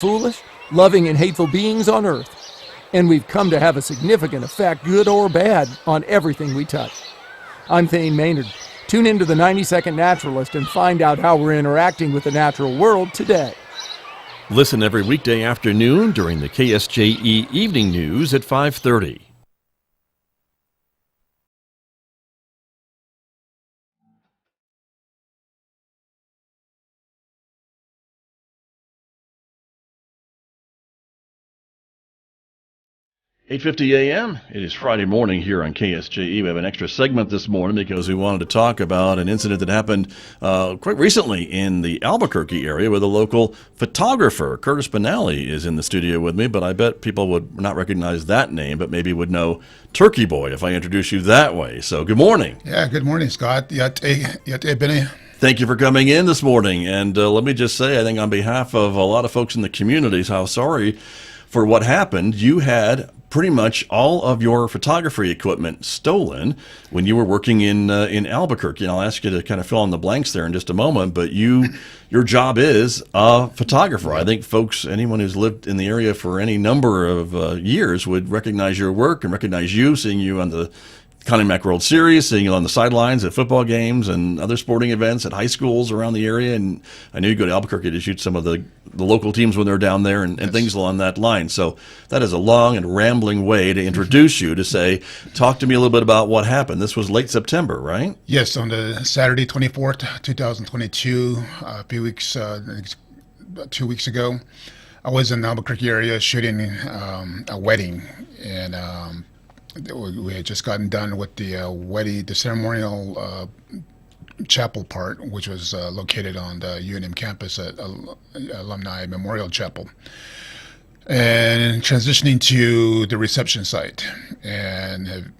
foolish, loving, and hateful beings on earth, and we've come to have a significant effect, good or bad, on everything we touch. I'm Thane Maynard. Tune into the 90-Second Naturalist and find out how we're interacting with the natural world today. Listen every weekday afternoon during the KSJE Evening News at 5:30. $8:50 a.m. It is Friday morning here on KSJE. We have an extra segment this morning because we wanted to talk about an incident that happened quite recently in the Albuquerque area with a local photographer. Curtis Benally is in the studio with me, but I bet people would not recognize that name, but maybe would know Turkeyboy if I introduce you that way. So good morning. Yeah, good morning, Scott. Benny. Thank you for coming in this morning. And let me just say, I think on behalf of a lot of folks in the communities, how sorry for what happened. You had pretty much all of your photography equipment stolen when you were working in Albuquerque. And I'll ask you to kind of fill in the blanks there in just a moment. But your job is a photographer. I think folks, anyone who's lived in the area for any number of years would recognize your work and recognize you, seeing you on the Connie Mack World Series, seeing you on the sidelines at football games and other sporting events at high schools around the area. And I know you go to Albuquerque to shoot some of the local teams when they're down there and Yes. things along that line. So that is a long and rambling way to introduce you to say, talk to me a little bit about what happened. This was late September, right? Yes, on the Saturday, 24th, 2022, a few weeks, 2 weeks ago, I was in the Albuquerque area shooting a wedding, and we had just gotten done with the wedding, the ceremonial chapel part, which was located on the UNM campus at Alumni Memorial Chapel, and transitioning to the reception site. And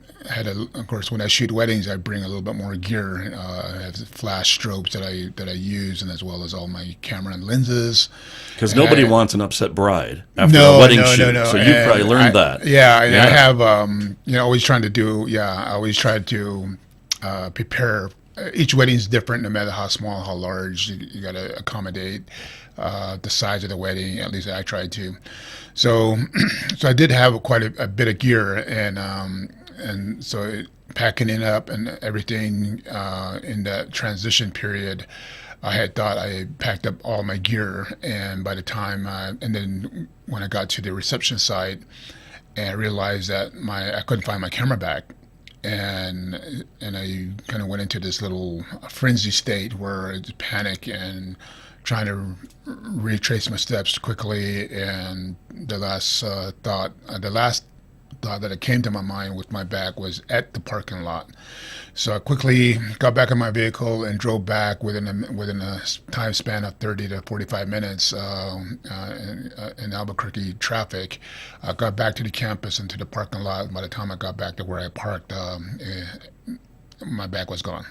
of course, when I shoot weddings, I bring a little bit more gear. I have flash strobes that I use, and as well as all my camera and lenses. Because nobody wants an upset bride after a wedding shoot. No. So you probably learned that. Yeah, I have, always trying to do, I always try to prepare. Each wedding is different, no matter how small, how large. You got to accommodate the size of the wedding. At least I tried to. So I did have quite a bit of gear, and so packing it up and everything in that transition period, I had thought I had packed up all my gear, and by the time, and then when I got to the reception site, and I realized that I couldn't find my camera bag, and I kind of went into this little frenzy state where I just panic and trying to retrace my steps quickly, and the last thought that it came to my mind with my bag was at the parking lot. So I quickly got back in my vehicle and drove back within a time span of 30 to 45 minutes in Albuquerque traffic. I got back to the campus and to the parking lot. By the time I got back to where I parked, my bag was gone.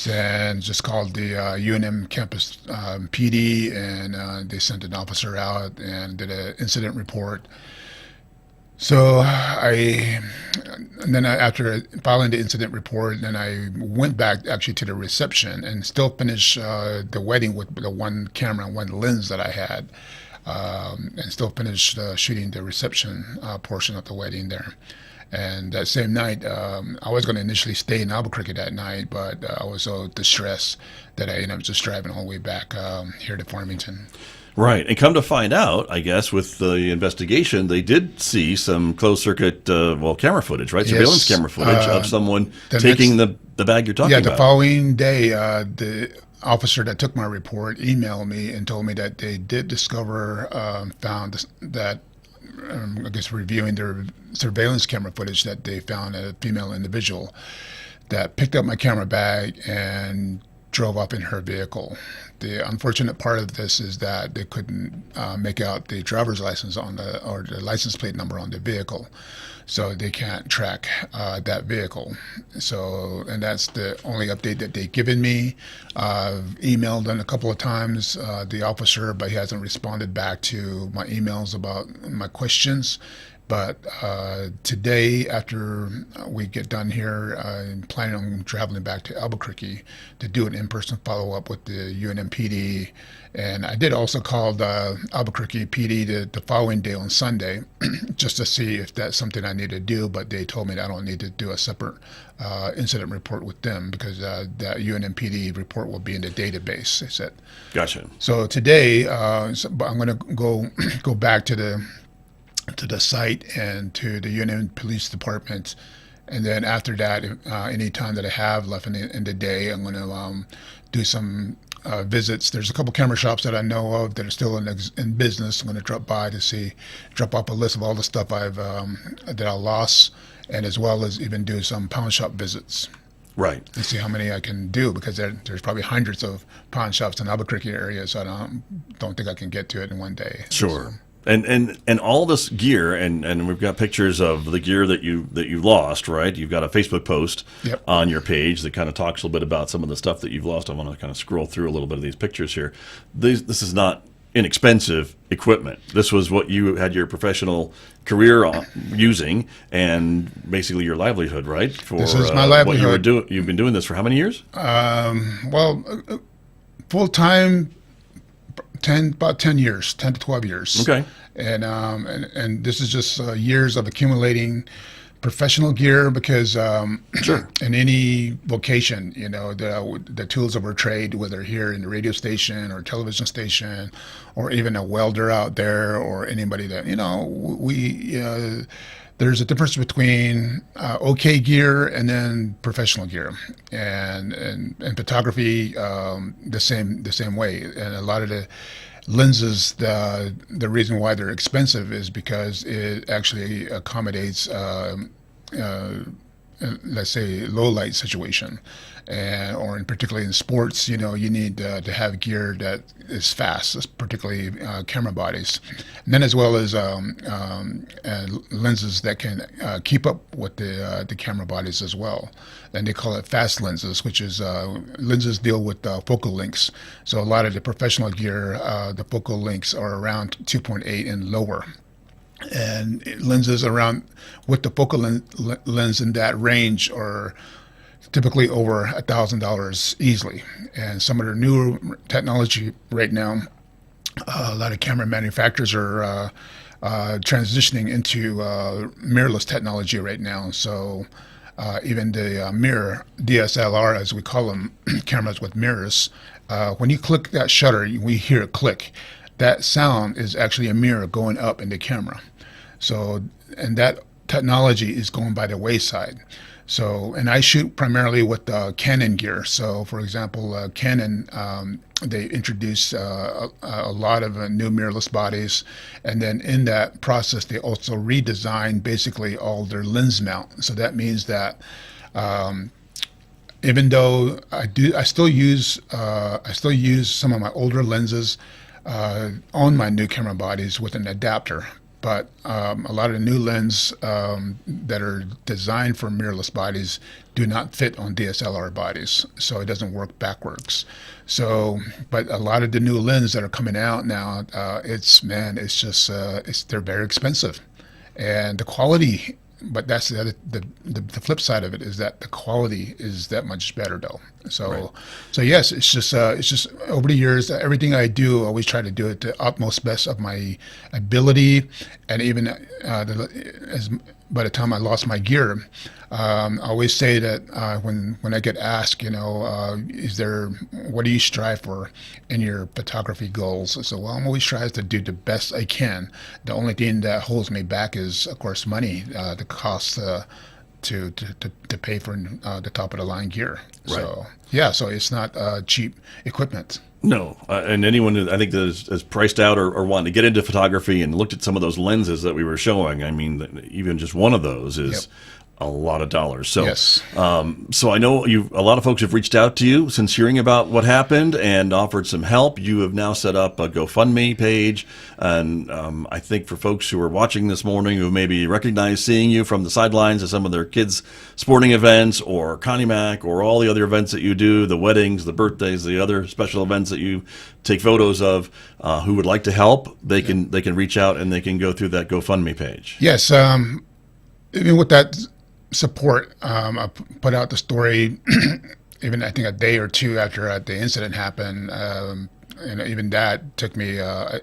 And just called the UNM campus PD, and they sent an officer out and did an incident report. So after filing the incident report, then I went back actually to the reception and still finished the wedding with the one camera and one lens that I had, and still finished shooting the reception portion of the wedding there. And that same night, I was going to initially stay in Albuquerque that night, but I was so distressed that I ended up just driving all the way back here to Farmington. Right. And come to find out, I guess, with the investigation, they did see some closed-circuit, camera footage, right? Yes. Surveillance camera footage of someone taking the bag you're talking about. Yeah, the following day, the officer that took my report emailed me and told me that they did discover, found that, I guess reviewing their surveillance camera footage, that they found a female individual that picked up my camera bag and drove off in her vehicle. The unfortunate part of this is that they couldn't make out the driver's license or the license plate number on the vehicle, so they can't track that vehicle. So, and that's the only update that they've given me. I've emailed them a couple of times, the officer, but he hasn't responded back to my emails about my questions. But today, after we get done here, I'm planning on traveling back to Albuquerque to do an in-person follow-up with the UNM PD. And I did also call the Albuquerque PD the following day on Sunday just to see if that's something I need to do. But they told me that I don't need to do a separate incident report with them because that UNMPD report will be in the database, they said. Gotcha. So today, I'm going to go back to the site and to the UNM Police Department. And then after that, any time that I have left in the day, I'm going to do some visits. There's a couple camera shops that I know of that are still in business. I'm going to drop off a list of all the stuff that I lost, and as well as even do some pawn shop visits. Right. And see how many I can do, because there's probably hundreds of pawn shops in Albuquerque area, so I don't think I can get to it in one day. Sure. And all this gear, and we've got pictures of the gear that you lost, right? You've got a Facebook post on your page that kind of talks a little bit about some of the stuff that you've lost. I want to kind of scroll through a little bit of these pictures here. This is not inexpensive equipment. This was what you had your professional career using, and basically your livelihood, right? This is my livelihood. You've been doing this for how many years? Full time. About 10 years, 10 to 12 years. Okay. And this is just years of accumulating professional gear, because sure. in any vocation, the tools of our trade, whether here in the radio station or television station, or even a welder out there, or anybody that, there's a difference between okay gear and then professional gear, and photography the same way. And a lot of the lenses, the reason why they're expensive is because it actually accommodates let's say low light situation, or in particularly in sports, you need to have gear that is fast, particularly camera bodies, and then as well as lenses that can keep up with the camera bodies as well. And they call it fast lenses, which is lenses deal with focal lengths. So a lot of the professional gear, the focal lengths are around 2.8 and lower. And lenses around with the focal lens in that range are typically over $1,000 easily. And some of the newer technology right now, a lot of camera manufacturers are transitioning into mirrorless technology right now. So even the mirror, DSLR as we call them, cameras with mirrors, when you click that shutter, we hear it click. That sound is actually a mirror going up in the camera. So, and that technology is going by the wayside. So, and I shoot primarily with Canon gear. So, for example, Canon, they introduced a lot of new mirrorless bodies, and then in that process, they also redesigned basically all their lens mount. So that means that even though I still use some of my older lenses on my new camera bodies with an adapter, but a lot of the new lenses that are designed for mirrorless bodies do not fit on DSLR bodies, so it doesn't work backwards. So, but a lot of the new lenses that are coming out now, they're very expensive, and the quality. But that's the flip side of it, is that the quality is that much better though. So, right. So yes, it's just over the years, everything I do, I always try to do it to utmost best of my ability, and even by the time I lost my gear, I always say that when I get asked, what do you strive for in your photography goals? So, well, I'm always trying to do the best I can. The only thing that holds me back is, of course, money, the cost to pay for the top of the line gear. Right. So, yeah, so it's not cheap equipment. No, and anyone who I think that is priced out or wanting to get into photography and looked at some of those lenses that we were showing, I mean, even just one of those is a lot of dollars. So, yes. So I know a lot of folks have reached out to you since hearing about what happened and offered some help. You have now set up a GoFundMe page, and I think for folks who are watching this morning who maybe recognize seeing you from the sidelines of some of their kids' sporting events or Connie Mac or all the other events that you do, the weddings, the birthdays, the other special events that you take photos of, who would like to help, they can reach out and they can go through that GoFundMe page. Yes, even with that support, I put out the story even I think a day or two after the incident happened, and even that took me. I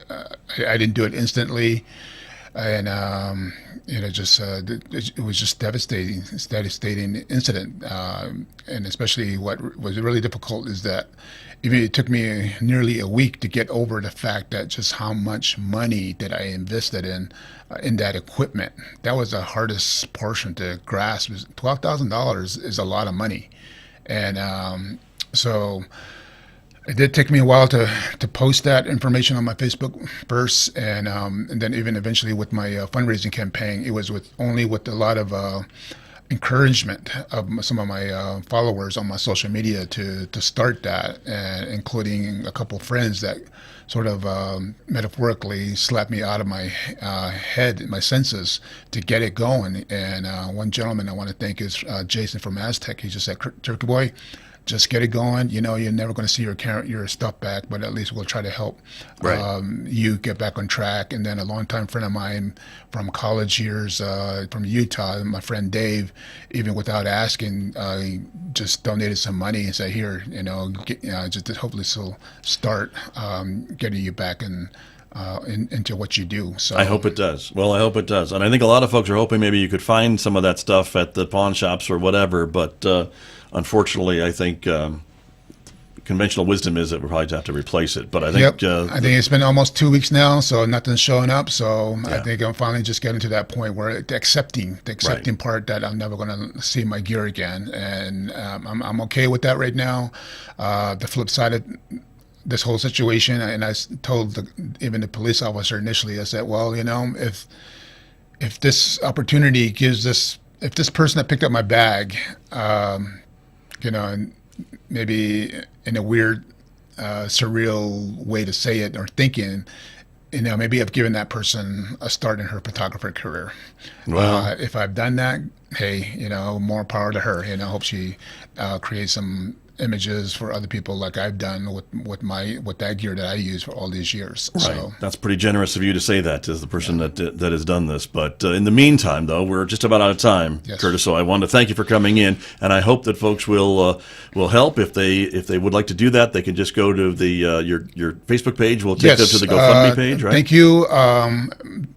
didn't do it instantly, and just it was just devastating. It's a devastating incident, and especially what was really difficult is that even it took me nearly a week to get over the fact that just how much money that I invested in that equipment. That was the hardest portion to grasp. $12,000 is a lot of money, and so it did take me a while to post that information on my Facebook first, and then even eventually with my fundraising campaign, it was with a lot of encouragement of some of my followers on my social media to start that, and including a couple of friends that sort of metaphorically slapped me out of my head, my senses, to get it going. And one gentleman I want to thank is Jason from Aztec. He just said, "Turkeyboy, just get it going. You know, you're never going to see your stuff back, but at least we'll try to help you get back on track." And then a longtime friend of mine from college years, from Utah, my friend Dave, even without asking, just donated some money and said, "Here, just to hopefully start getting you back into what you do." So I hope it does. Well, I hope it does. And I think a lot of folks are hoping maybe you could find some of that stuff at the pawn shops or whatever, but unfortunately, I think conventional wisdom is that we'll probably have to replace it. But I think I think it's been almost 2 weeks now, so nothing's showing up. So I think I'm finally just getting to that point where the accepting part that I'm never going to see my gear again, and I'm okay with that right now. The flip side of this whole situation, and I told even the police officer initially, I said, well, if this opportunity gives this, if this person that picked up my bag, and maybe in a weird, surreal way to say it or thinking, maybe I've given that person a start in her photographer career. Wow. If I've done that, hey, more power to her. I hope she creates some images for other people like I've done with that gear that I use for all these years. Right. So That's pretty generous of you to say that as the person that has done this. But in the meantime, though, we're just about out of time, Yes. Curtis. So I wanted to thank you for coming in, and I hope that folks will help. If they would like to do that, they can just go to the your Facebook page. We'll take them to the GoFundMe page, right? Thank you.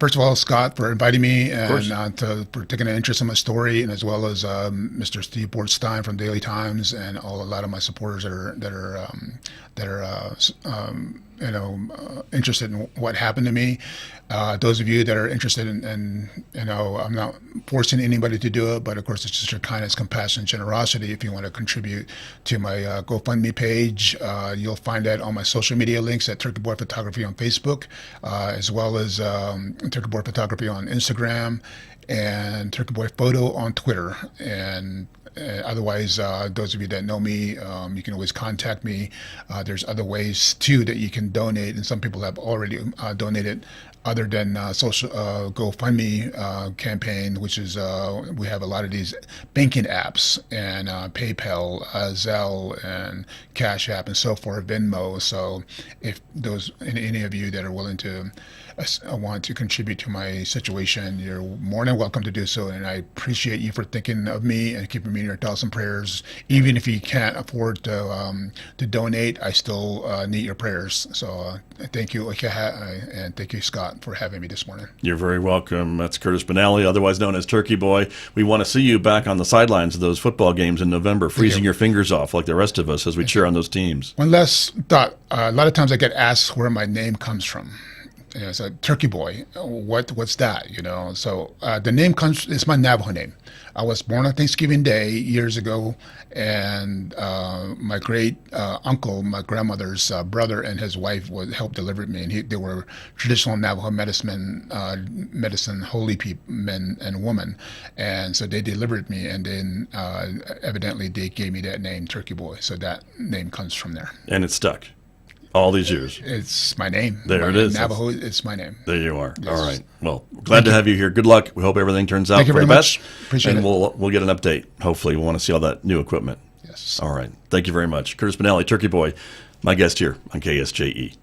First of all, Scott, for inviting me and for taking an interest in my story, and as well as Mr. Steve Bortstein from Daily Times, and a lot of my supporters that are interested in what happened to me. Those of you that are interested in I'm not forcing anybody to do it, but of course it's just your kindness, compassion, generosity. If you want to contribute to my GoFundMe page, you'll find that on my social media links at Turkeyboy Photography on Facebook, as well as Turkeyboy Photography on Instagram, and Turkeyboy Photo on Twitter. And otherwise, those of you that know me, you can always contact me. There's other ways too that you can donate, and some people have already donated other than social GoFundMe campaign, which is we have a lot of these banking apps, and PayPal, Zelle, and Cash App, and so forth, Venmo. So if any of you that are willing to want to contribute to my situation, you're more than welcome to do so. And I appreciate you for thinking of me and keeping me in your thoughts and prayers. Even if you can't afford to donate, I still need your prayers. So thank you, and thank you, Scott, for having me this morning. You're very welcome. That's Curtis Benally, otherwise known as Turkeyboy. We want to see you back on the sidelines of those football games in November, freezing your fingers off like the rest of us as we cheer on those teams. One last thought. A lot of times I get asked where my name comes from. So Turkeyboy, what's that? So the name it's my Navajo name. I was born on Thanksgiving Day years ago, and my great uncle, my grandmother's brother, and his wife helped deliver me, and they were traditional Navajo medicine holy men and women, and so they delivered me, and then evidently they gave me that name, Turkeyboy. So that name comes from there, and it's stuck. All these years. It's my name. There it is. Navajo, it's my name. There you are. Yes. All right. Well, glad to have you here. Good luck. We hope everything turns out for the best. Appreciate it. And we'll get an update. Hopefully, we want to see all that new equipment. Yes. All right. Thank you very much. Curtis Benally, Turkeyboy, my guest here on KSJE.